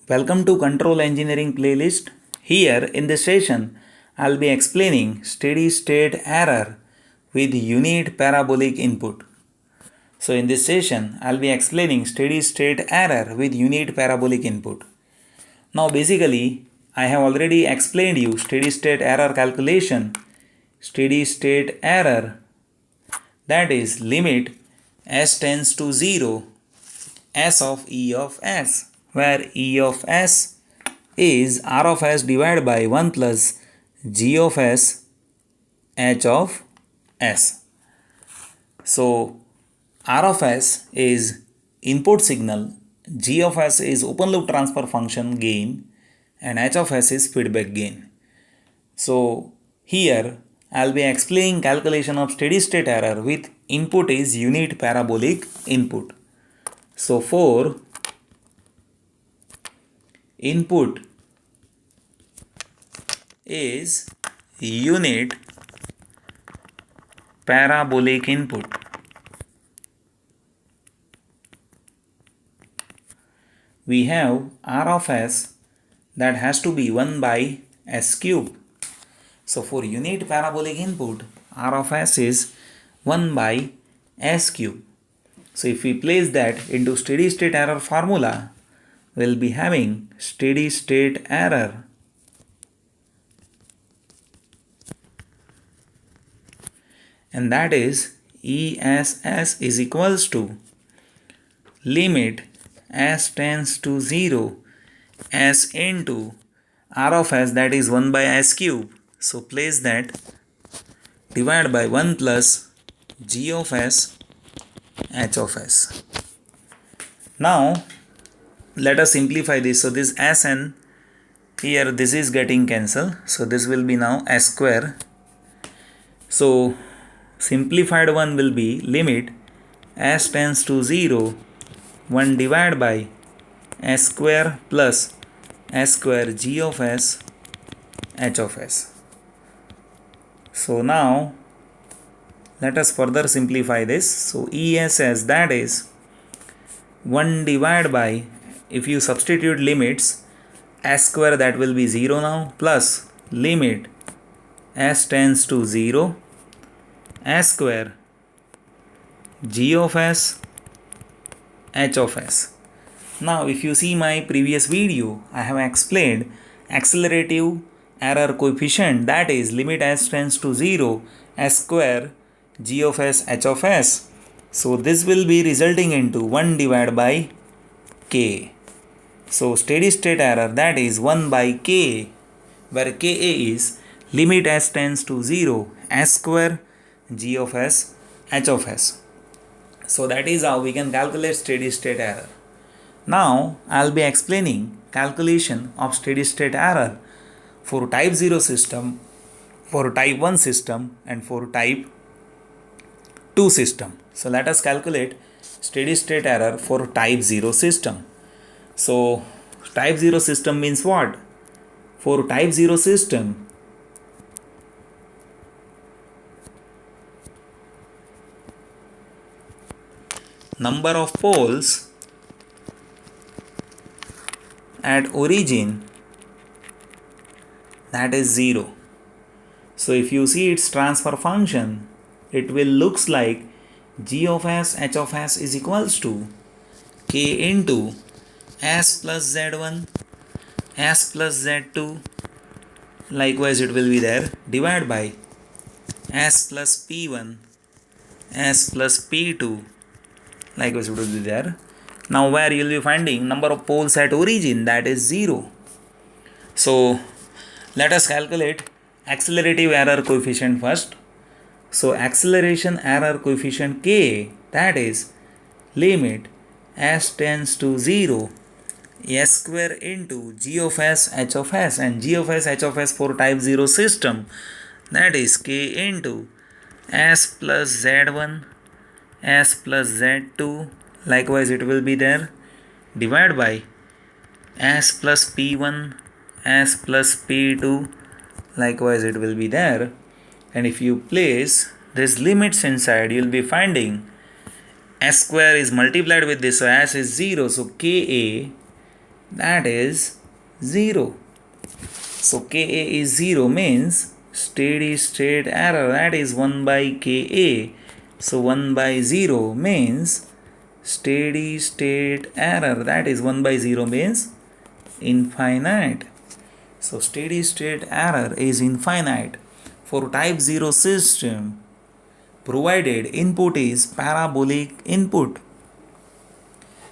Welcome to Control Engineering playlist. Here in this session, I'll be explaining steady state error with unit parabolic input. So in this session, I'll be explaining steady state error with unit parabolic input. Now basically, I have already explained you steady state error calculation. Steady state error, that is limit s tends to 0 s of E of s, where E of s is R of s divided by 1 plus G of s h of s. So R of s is input signal, G of s is open loop transfer function gain, and h of s is feedback gain. So here I'll be explaining calculation of steady state error with input is unit parabolic input. So for input is unit parabolic input, we have R of s that has to be 1 by s cube. So for unit parabolic input, R of s is 1 by s cube. So if we place that into steady state error formula, we'll be having steady state error and that is ESS is equals to limit s tends to 0 s into R of s, that is 1 by s cube. So place that divided by 1 plus G of s h of s. Now let us simplify this. So this s and here this is getting cancelled. So this will be now s square. So simplified one will be limit s tends to 0 1 divided by s square plus s square G of s h of s. So now let us further simplify this. So ESS, that is 1 divided by, if you substitute limits, s square, that will be 0 now, plus limit s tends to 0 s square G of s h of s. Now if you see my previous video, I have explained accelerative error coefficient, that is limit s tends to 0 s square G of s h of s. So this will be resulting into 1 divided by k. So steady state error, that is 1 by k, where ka is limit s tends to 0 s square G of s h of s. So that is how we can calculate steady state error. Now I'll be explaining calculation of steady state error for type 0 system, for type 1 system, and for type 2 system. So let us calculate steady state error for type 0 system. So type 0 system means what? For type 0 system, number of poles at origin, that is 0. So if you see its transfer function, it will looks like G of s h of s is equals to k into s plus z1 s plus z2, likewise it will be there, divided by s plus p1 s plus p2, likewise it will be there. Now where you will be finding number of poles at origin, that is 0. So let us calculate accelerative error coefficient first. So acceleration error coefficient k, that is limit s tends to 0 s square into G of s h of s, and G of s h of s for type 0 system, that is k into s plus z1 s plus z2, likewise it will be there, divided by s plus p1 s plus p2, likewise it will be there. And if you place these limits inside, you will be finding s square is multiplied with this, so s is 0, so ka that is 0. So Ka is 0 means steady state error, that is 1 by Ka. So 1 by 0 means steady state error, that is 1 by 0 means infinite. So steady state error is infinite for type 0 system provided input is parabolic input.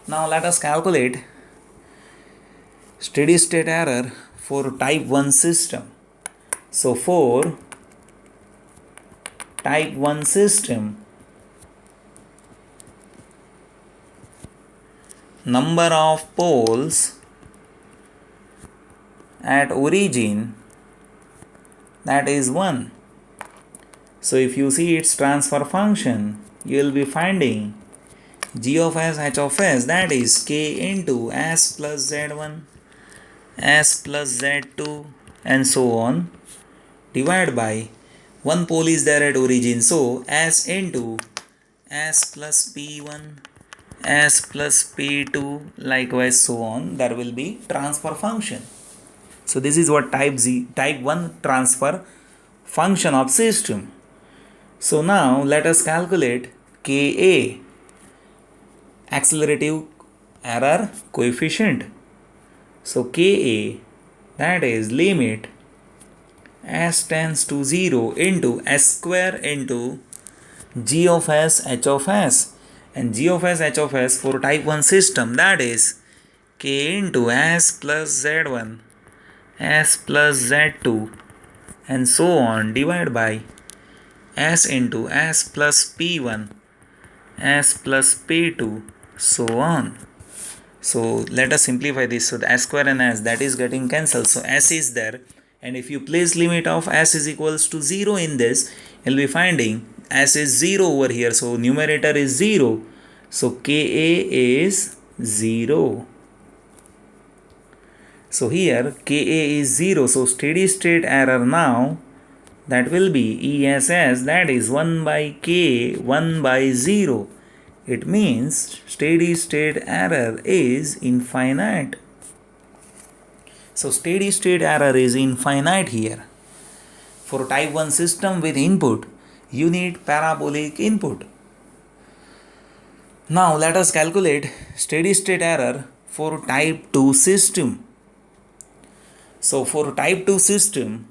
Now let us calculate steady state error for type 1 system. So for type 1 system, number of poles at origin, that is 1. So if you see its transfer function, you will be finding g of s h of s, that is k into s plus z1, s plus z2 and so on, divided by 1 pole is there at origin, so s into s plus p1, s plus p2, likewise so on, there will be transfer function. So this is what type 1 transfer function of system. So now let us calculate Ka, accelerative error coefficient. So Ka, that is limit s tends to 0 into s square into g of s h of s, and g of s h of s for type 1 system, that is k into s plus z1, s plus z2 and so on, divided by s into s plus p1, s plus p2, so on. So let us simplify this. So the s square and s, that is getting cancelled, so s is there, and if you place limit of s is equals to 0 in this, you'll be finding s is 0 over here, so numerator is 0, so Ka is 0. So here Ka is 0, so steady state error now, that will be ESS, that is 1 by K 1 by 0. It means steady state error is infinite. So steady state error is infinite here. For type 1 system with input, you need parabolic input. Now let us calculate steady state error for type 2 system. So for type 2 system,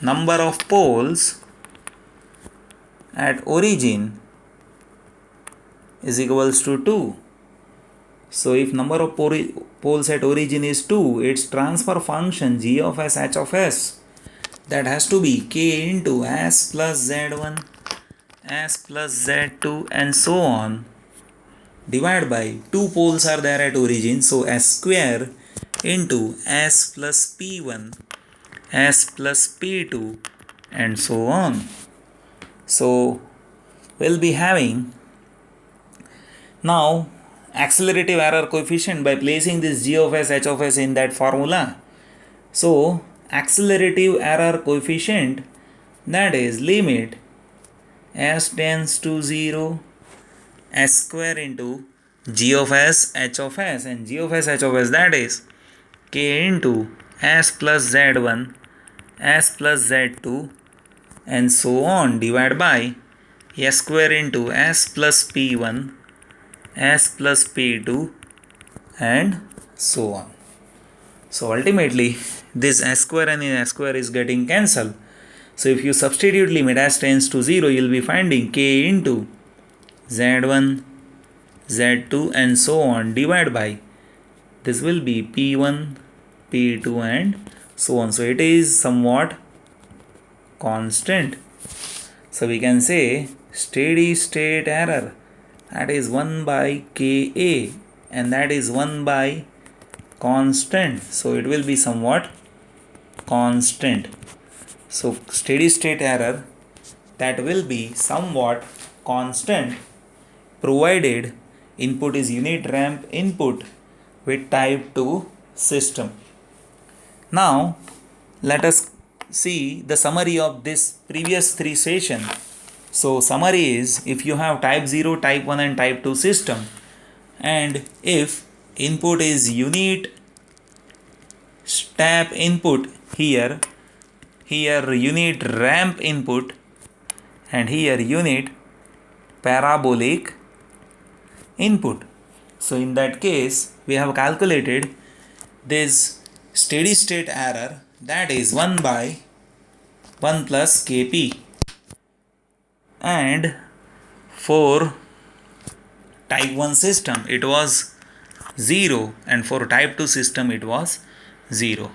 number of poles at origin is equals to 2. So if number of poles at origin is 2, its transfer function g of s h of s, that has to be k into s plus z1, s plus z2 and so on, divided by 2 poles are there at origin, so s square into s plus p1, s plus p2 and so on. So we'll be having now accelerative error coefficient by placing this g of s h of s in that formula. So accelerative error coefficient, that is limit s tends to 0 s square into g of s h of s, and g of s h of s, that is k into s plus z1, s plus z2 and so on, divided by s square into s plus p1, s plus p2 and so on. So ultimately this s square and s square is getting cancelled. So if you substitute limit s tends to 0, you will be finding k into z1, z2 and so on, divided by this will be p1, p2 and so on. So it is somewhat constant. So we can say steady state error, that is 1 by Ka, and that is 1 by constant. So it will be somewhat constant. So steady state error, that will be somewhat constant provided input is unit ramp input with type 2 system. Now let us see the summary of this previous three session. So summary is, if you have type 0, type 1 and type 2 system, and if input is unit step input here unit ramp input, and here unit parabolic input. So in that case we have calculated this steady state error, that is 1 by 1 plus kp, and for type 1 system it was 0, and for type 2 system it was 0.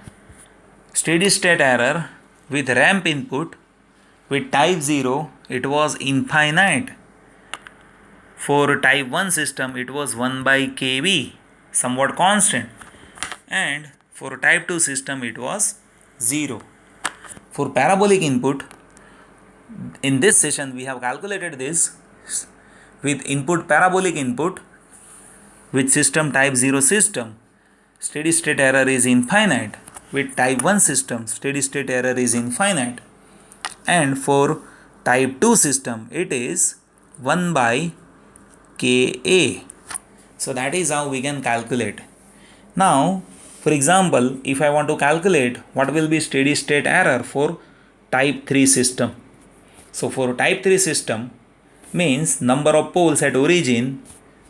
Steady state error with ramp input with type 0 it was infinite. For type 1 system it was 1 by kV, somewhat constant, and for type 2 system it was 0. For parabolic input, in this session we have calculated this with input parabolic input with system type 0 system, steady state error is infinite. With type 1 system, steady state error is infinite, and for type 2 system it is 1 by Ka. So that is how we can calculate. Now for example, if I want to calculate what will be steady state error for type 3 system. So for type 3 system means number of poles at origin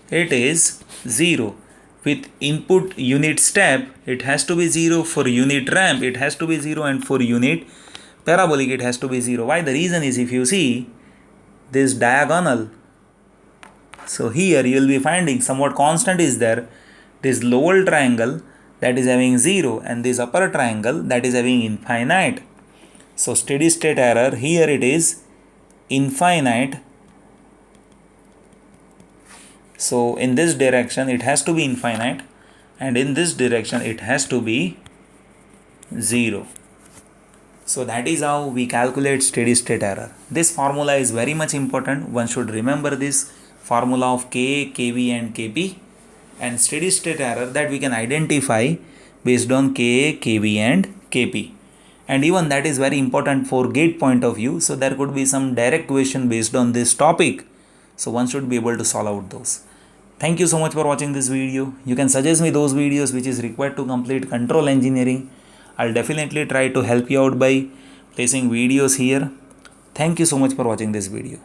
it is 0. With input unit step it has to be 0, for unit ramp it has to be 0, and for unit parabolic it has to be 0. Why? The reason is, if you see this diagonal, so here you will be finding somewhat constant is there, this lower triangle that is having 0 and this upper triangle that is having infinite. So steady state error here it is infinite. So in this direction it has to be infinite, and in this direction it has to be 0. So that is how we calculate steady state error. This formula is very much important. One should remember this formula of Ka, Kv and Kp, and steady state error that we can identify based on Ka, Kv and Kp. And even that is very important for gate point of view. So there could be some direct question based on this topic. So one should be able to solve out those. Thank you so much for watching this video. You can suggest me those videos which is required to complete control engineering. I'll definitely try to help you out by placing videos here. Thank you so much for watching this video.